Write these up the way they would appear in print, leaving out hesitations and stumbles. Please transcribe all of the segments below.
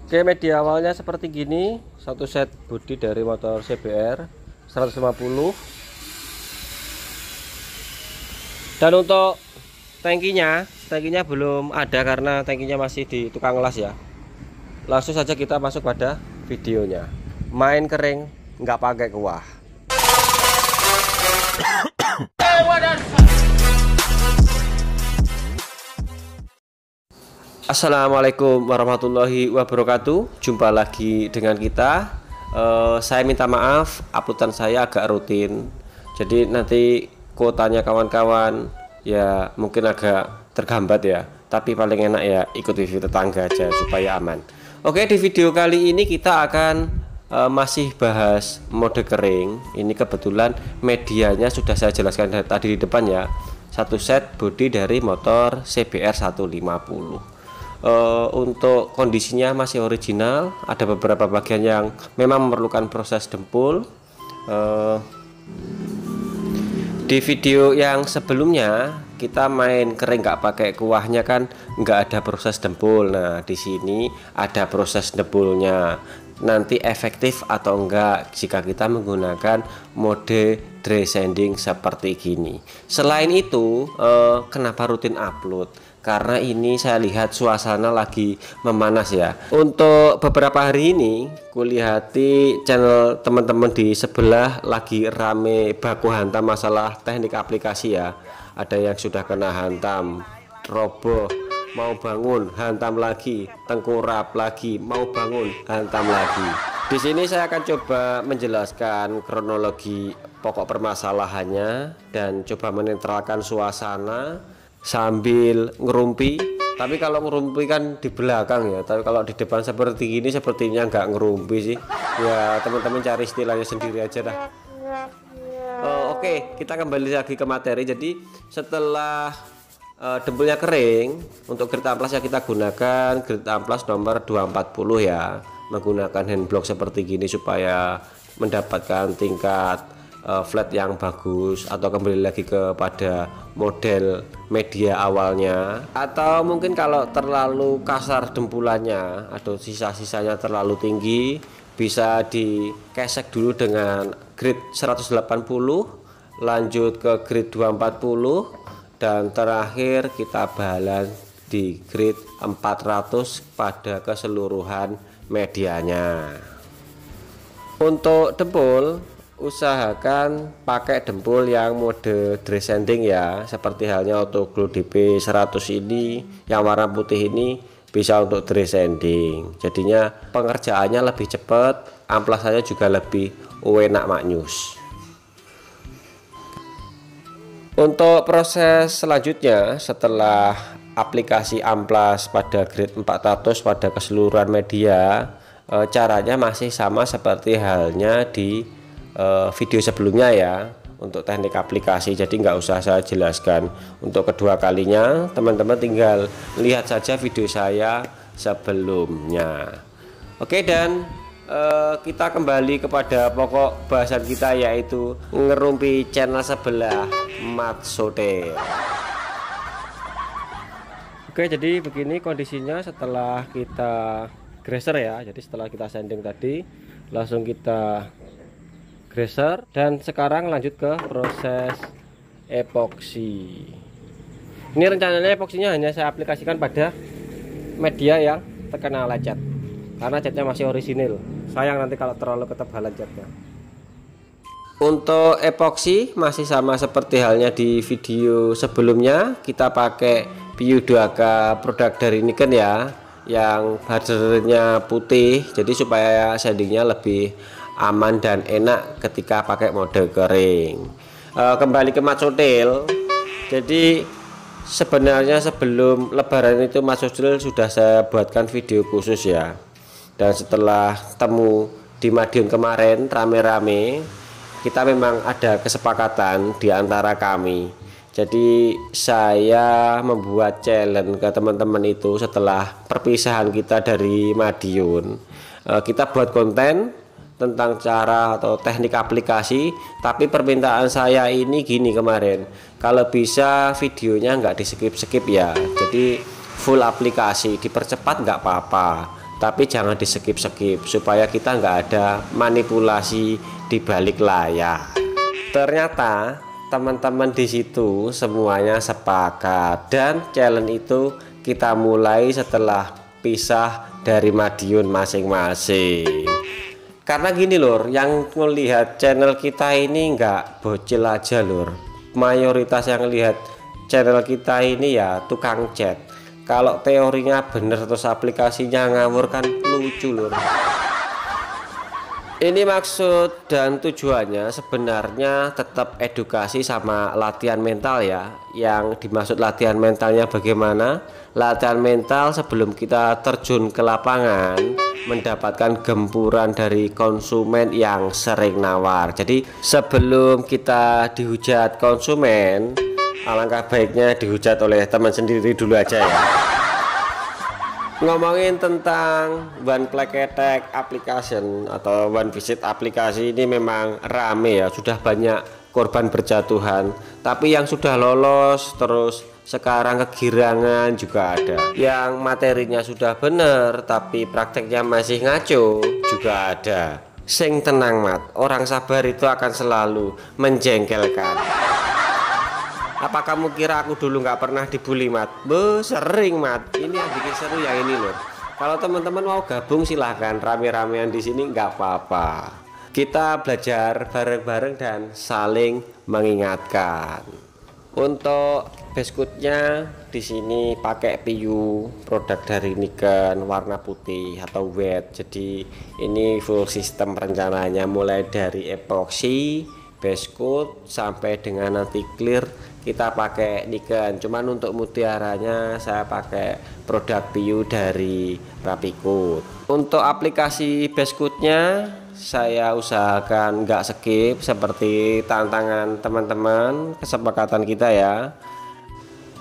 Oke, media awalnya seperti gini, satu set bodi dari motor CBR 150. Dan untuk tangkinya belum ada karena tangkinya masih di tukang las ya. Langsung saja kita masuk pada videonya. Main kering, nggak pakai kuah. Assalamualaikum warahmatullahi wabarakatuh. Jumpa lagi dengan kita. Saya minta maaf, uploadan saya agak rutin. Jadi nanti kuotanya kawan-kawan ya mungkin agak terhambat ya. Tapi paling enak ya ikut review tetangga aja supaya aman. Oke, di video kali ini kita akan masih bahas mode kering. Ini kebetulan medianya sudah saya jelaskan tadi di depan ya. Satu set bodi dari motor CBR 150. Untuk kondisinya masih original, ada beberapa bagian yang memang memerlukan proses dempul. Di video yang sebelumnya kita main kering nggak pakai kuahnya kan nggak ada proses dempul. Nah di sini ada proses dempulnya. Nanti efektif atau enggak jika kita menggunakan mode descending seperti gini. Selain itu, kenapa rutin upload? Karena ini saya lihat suasana lagi memanas ya. Untuk beberapa hari ini kulihati channel teman-teman di sebelah lagi rame baku hantam masalah teknik aplikasi ya. Ada yang sudah kena hantam, roboh, mau bangun hantam lagi, tengkurap lagi, mau bangun hantam lagi. Di sini saya akan coba menjelaskan kronologi pokok permasalahannya dan coba menetralkan suasana sambil ngerumpi. Tapi kalau ngerumpi kan di belakang ya, tapi kalau di depan seperti ini sepertinya nggak ngerumpi sih ya. Teman-teman cari istilahnya sendiri aja dah. Oke, kita kembali lagi ke materi. Jadi setelah dempulnya kering, untuk grid amplas yang kita gunakan grid amplas nomor 240 ya, menggunakan handblock seperti gini supaya mendapatkan tingkat flat yang bagus, atau kembali lagi kepada model media awalnya. Atau mungkin kalau terlalu kasar dempulannya atau sisa-sisanya terlalu tinggi, bisa dikesek dulu dengan grid 180, lanjut ke grid 240, dan terakhir kita balance di grid 400 pada keseluruhan medianya. Untuk dempul usahakan pakai dempul yang mode descending ya, seperti halnya Auto Glow DP 100 ini yang warna putih ini bisa untuk descending, jadinya pengerjaannya lebih cepat, amplasannya juga lebih enak maknyus. Untuk proses selanjutnya setelah aplikasi amplas pada grade 400 pada keseluruhan media, caranya masih sama seperti halnya di video sebelumnya ya, untuk teknik aplikasi, jadi nggak usah saya jelaskan. Untuk kedua kalinya teman-teman tinggal lihat saja video saya sebelumnya. Oke, dan kita kembali kepada pokok bahasan kita, yaitu ngerumpi channel sebelah Mat Sote. Oke, jadi begini kondisinya setelah kita graser ya. Jadi setelah kita sanding tadi langsung kita graser, dan sekarang lanjut ke proses epoksi. Ini rencananya epoksinya hanya saya aplikasikan pada media yang terkena lecet karena catnya masih orisinil. Sayang nanti kalau terlalu ketebalan catnya. Untuk epoksi masih sama seperti halnya di video sebelumnya, kita pakai PU 2K produk dari Nikon ya, yang bordernya putih, jadi supaya shadingnya lebih aman dan enak ketika pakai mode kering. Kembali ke Mat Sote. Jadi sebenarnya sebelum lebaran itu Mat Sote sudah saya buatkan video khusus ya, dan setelah temu di Madiun kemarin rame-rame, kita memang ada kesepakatan di antara kami. Jadi saya membuat challenge ke teman-teman itu setelah perpisahan kita dari Madiun. Kita buat konten tentang cara atau teknik aplikasi, tapi permintaan saya ini gini kemarin, kalau bisa videonya nggak di skip ya, jadi full aplikasi, dipercepat nggak apa-apa, tapi jangan di skip supaya kita nggak ada manipulasi di balik layar. Ternyata teman-teman di situ semuanya sepakat, dan challenge itu kita mulai setelah pisah dari Madiun masing-masing. Karena gini lur, yang melihat channel kita ini nggak bocil aja lur, mayoritas yang lihat channel kita ini ya tukang chat. Kalau teorinya bener terus aplikasinya ngawur kan lucu lur. Ini maksud dan tujuannya sebenarnya tetap edukasi sama latihan mental ya. Yang dimaksud latihan mentalnya bagaimana? Latihan mental sebelum kita terjun ke lapangan, mendapatkan gempuran dari konsumen yang sering nawar. Jadi sebelum kita dihujat konsumen, alangkah baiknya dihujat oleh teman sendiri dulu aja ya. Ngomongin tentang one click attack application atau one visit aplikasi ini memang rame ya, sudah banyak korban berjatuhan. Tapi yang sudah lolos terus sekarang kegirangan juga ada, yang materinya sudah bener tapi prakteknya masih ngaco juga ada. Sing tenang mat, orang sabar itu akan selalu menjengkelkan. Apa kamu kira aku dulu nggak pernah dibully mat? Sering mat. Ini yang bikin seru yang ini loh. Kalau teman-teman mau gabung silahkan, rame-ramean di sini nggak apa-apa. Kita belajar bareng-bareng dan saling mengingatkan. Untuk biskuitnya di sini pakai PU, produk dari Niken, warna putih atau wet. Jadi ini full sistem rencananya, mulai dari epoxy, biskuit sampai dengan nanti clear kita pakai Niken. Cuman untuk mutiaranya saya pakai produk PU dari Rapikut. Untuk aplikasi biskuitnya saya usahakan nggak skip seperti tantangan teman-teman, kesepakatan kita ya.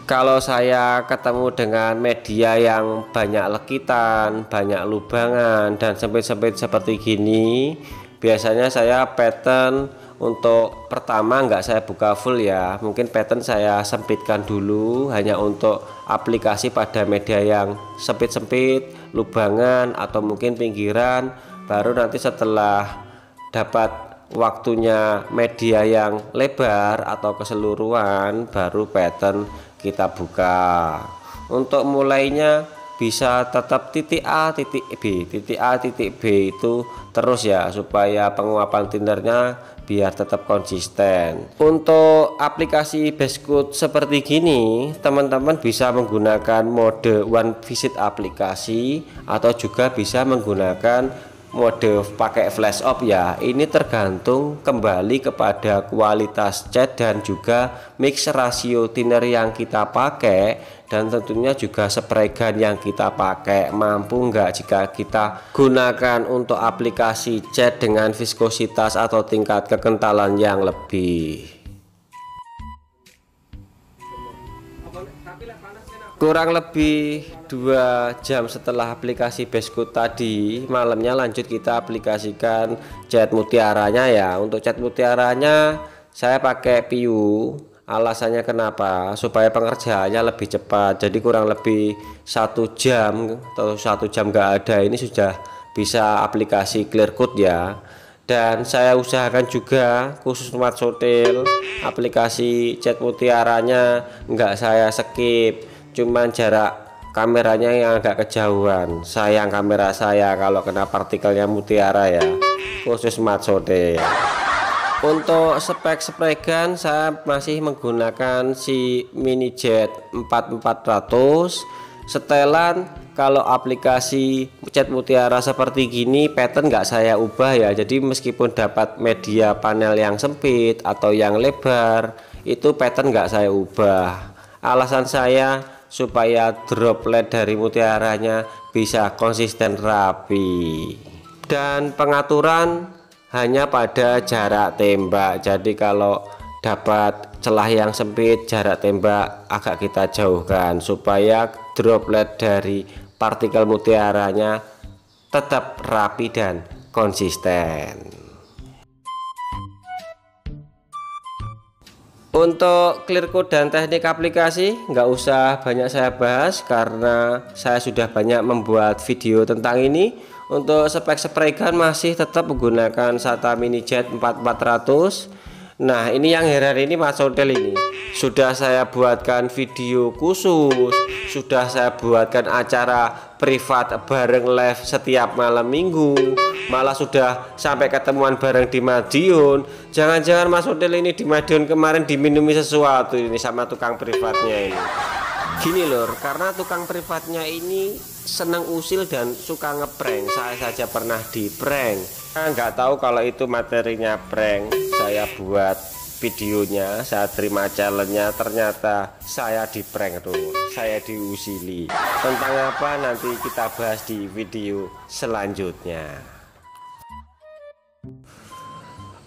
Kalau saya ketemu dengan media yang banyak lekitan, banyak lubangan dan sempit-sempit seperti gini, biasanya saya pattern untuk pertama nggak saya buka full ya, mungkin pattern saya sempitkan dulu hanya untuk aplikasi pada media yang sempit-sempit, lubangan atau mungkin pinggiran. Baru nanti setelah dapat waktunya media yang lebar atau keseluruhan, baru pattern kita buka. Untuk mulainya bisa tetap titik A titik B, titik A titik B itu terus ya, supaya penguapan tindernya biar tetap konsisten. Untuk aplikasi biskuit seperti gini, teman-teman bisa menggunakan mode one visit aplikasi atau juga bisa menggunakan mode pakai flash off ya. Ini tergantung kembali kepada kualitas cat dan juga mix rasio thinner yang kita pakai, dan tentunya juga spray gun yang kita pakai mampu enggak jika kita gunakan untuk aplikasi cat dengan viskositas atau tingkat kekentalan yang lebih. Kurang lebih 2 jam setelah aplikasi biskuit tadi, malamnya lanjut kita aplikasikan cat mutiaranya ya. Untuk cat mutiaranya saya pakai PU. Alasannya kenapa? Supaya pengerjaannya lebih cepat. Jadi kurang lebih 1 jam atau 1 jam nggak ada, ini sudah bisa aplikasi clear coat ya. Dan saya usahakan juga khusus Mat Sotil, aplikasi cat mutiaranya nggak saya skip, cuman jarak kameranya yang agak kejauhan. Sayang kamera saya kalau kena partikelnya mutiara ya, khusus Mat Sotil. Untuk spek spray gun saya masih menggunakan si mini jet 4400 setelan. Kalau aplikasi cat mutiara seperti gini pattern nggak saya ubah ya, jadi meskipun dapat media panel yang sempit atau yang lebar, itu pattern nggak saya ubah. Alasan saya supaya droplet dari mutiaranya bisa konsisten rapi, dan pengaturan hanya pada jarak tembak. Jadi kalau dapat celah yang sempit, jarak tembak agak kita jauhkan supaya droplet dari partikel mutiaranya tetap rapi dan konsisten. Untuk clear code dan teknik aplikasi nggak usah banyak saya bahas karena saya sudah banyak membuat video tentang ini. Untuk spek spray gun masih tetap menggunakan SATA Mini Jet 4400. Nah, ini yang heran ini Mas Hotel ini sudah saya buatkan video khusus, sudah saya buatkan acara privat bareng live setiap malam minggu, malah sudah sampai ketemuan bareng di Madiun. Jangan-jangan Mas Hotel ini di Madiun kemarin diminumi sesuatu ini sama tukang privatnya ini. Gini lor, karena tukang privatnya ini seneng usil dan suka ngeprank. Saya saja pernah di prank. Nggak tahu kalau itu materinya prank. Saya buat videonya, saya terima challenge-nya, ternyata saya di prank tuh. Saya diusili. Tentang apa nanti kita bahas di video selanjutnya.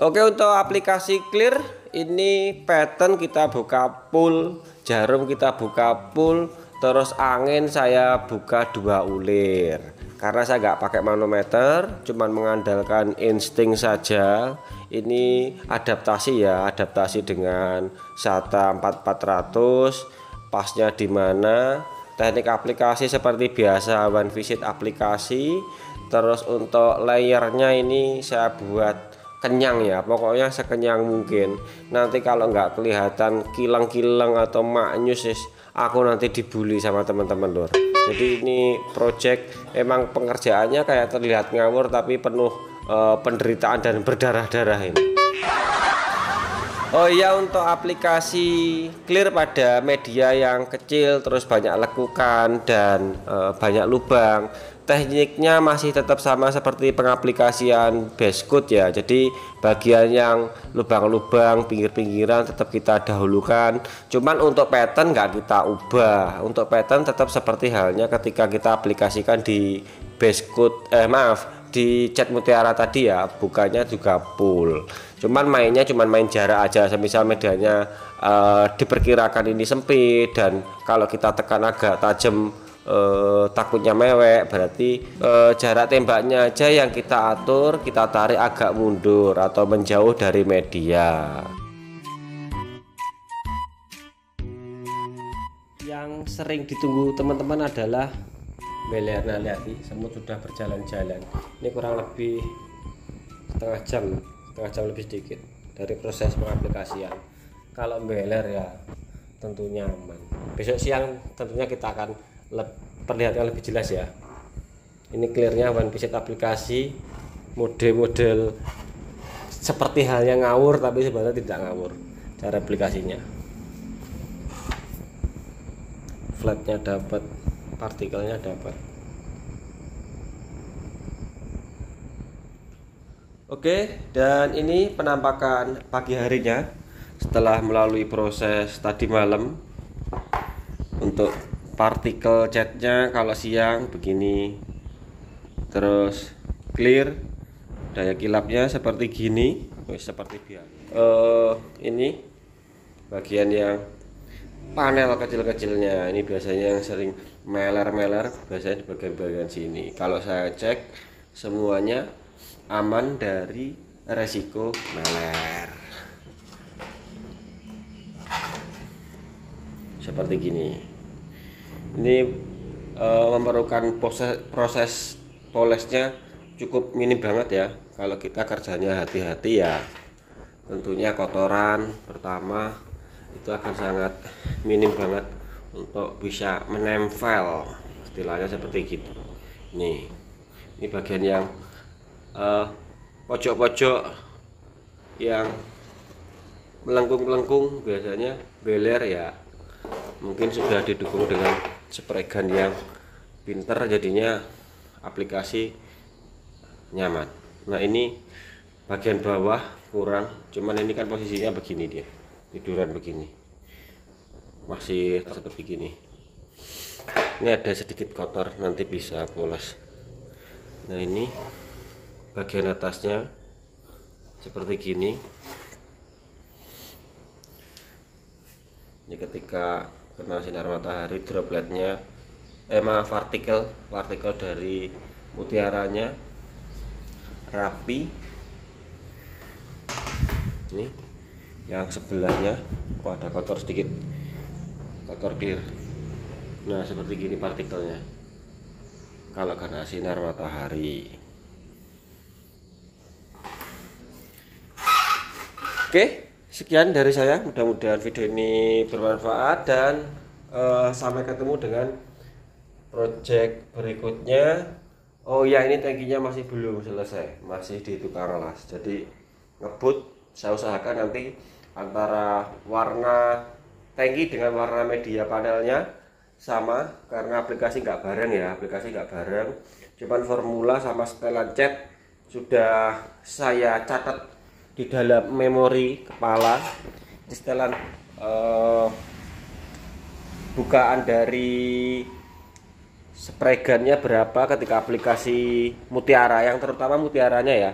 Oke, untuk aplikasi clear ini pattern kita buka full, jarum kita buka full, terus angin saya buka 2 ulir karena saya nggak pakai manometer, cuman mengandalkan insting saja. Ini adaptasi ya, adaptasi dengan SATA 4400, pasnya di mana, teknik aplikasi seperti biasa one visit aplikasi. Terus untuk layernya ini saya buat kenyang ya, pokoknya sekenyang mungkin. Nanti kalau nggak kelihatan kilang-kilang atau maknyus, aku nanti dibully sama teman-teman lor. Jadi ini project emang pengerjaannya kayak terlihat ngawur tapi penuh penderitaan dan berdarah-darah ini. Oh iya, untuk aplikasi clear pada media yang kecil terus banyak lekukan dan banyak lubang, tekniknya masih tetap sama seperti pengaplikasian Bestcode ya. Jadi bagian yang lubang-lubang pinggir-pinggiran tetap kita dahulukan, cuman untuk pattern nggak kita ubah. Untuk pattern tetap seperti halnya ketika kita aplikasikan di Bestcode, di Cat Mutiara tadi ya, bukannya juga full, cuman mainnya cuman main jarak aja. Semisal medianya diperkirakan ini sempit dan kalau kita tekan agak tajam takutnya mewek, berarti jarak tembaknya aja yang kita atur, kita tarik agak mundur atau menjauh dari media. Yang sering ditunggu teman-teman adalah beler. Nah lihat nih, semut sudah berjalan-jalan. Ini kurang lebih setengah jam lebih sedikit dari proses pengaplikasian. Kalau beler ya tentunya aman. Besok siang tentunya kita akan perlihatkan lebih jelas ya. Ini clearnya one visit aplikasi, model seperti halnya ngawur tapi sebenarnya tidak ngawur cara aplikasinya. Flatnya dapat, partikelnya dapat. Oke, dan ini penampakan pagi harinya setelah melalui proses tadi malam. Untuk partikel catnya kalau siang begini, terus clear, daya kilapnya seperti gini, seperti biasa. Ini bagian yang panel kecil-kecilnya, ini biasanya yang sering meler-meler, biasanya di bagian-bagian sini. Kalau saya cek semuanya aman dari resiko meler. Seperti gini. Ini memerlukan proses polesnya cukup minim banget ya. Kalau kita kerjanya hati-hati ya, tentunya kotoran pertama itu akan sangat minim banget untuk bisa menempel, istilahnya seperti gitu. Ini bagian yang pojok-pojok yang melengkung-melengkung biasanya beler ya, mungkin sudah didukung dengan spray gun yang pinter, jadinya aplikasi nyaman. Nah ini bagian bawah kurang, cuman ini kan posisinya begini, dia tiduran begini, masih seperti gini. Ini ada sedikit kotor, nanti bisa poles. Nah ini bagian atasnya seperti gini. Ini ketika kena sinar matahari, dropletnya partikel dari mutiaranya rapi. Ini yang sebelahnya ada kotor sedikit, kotor clear. Nah seperti gini partikelnya kalau kena sinar matahari. Oke, sekian dari saya, mudah-mudahan video ini bermanfaat dan sampai ketemu dengan project berikutnya. Oh ya, ini tangkinya masih belum selesai, masih di tukang las, jadi ngebut. Saya usahakan nanti antara warna tangki dengan warna media panelnya sama, karena aplikasi nggak bareng ya, cuman formula sama setelan cat sudah saya catat di dalam memori kepala. Setelan bukaan dari spray gunnya berapa ketika aplikasi mutiara, yang terutama mutiaranya ya.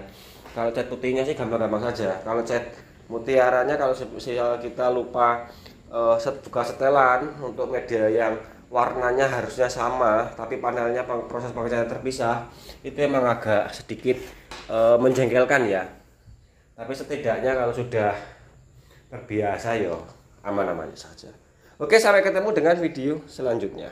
Kalau cat putihnya sih gampang-gampang saja. Kalau cat mutiaranya, kalau kita lupa buka setelan untuk media yang warnanya harusnya sama tapi panelnya proses pengecasan terpisah, itu emang agak sedikit menjengkelkan ya. Tapi setidaknya kalau sudah terbiasa ya aman-aman saja. Oke, sampai ketemu dengan video selanjutnya.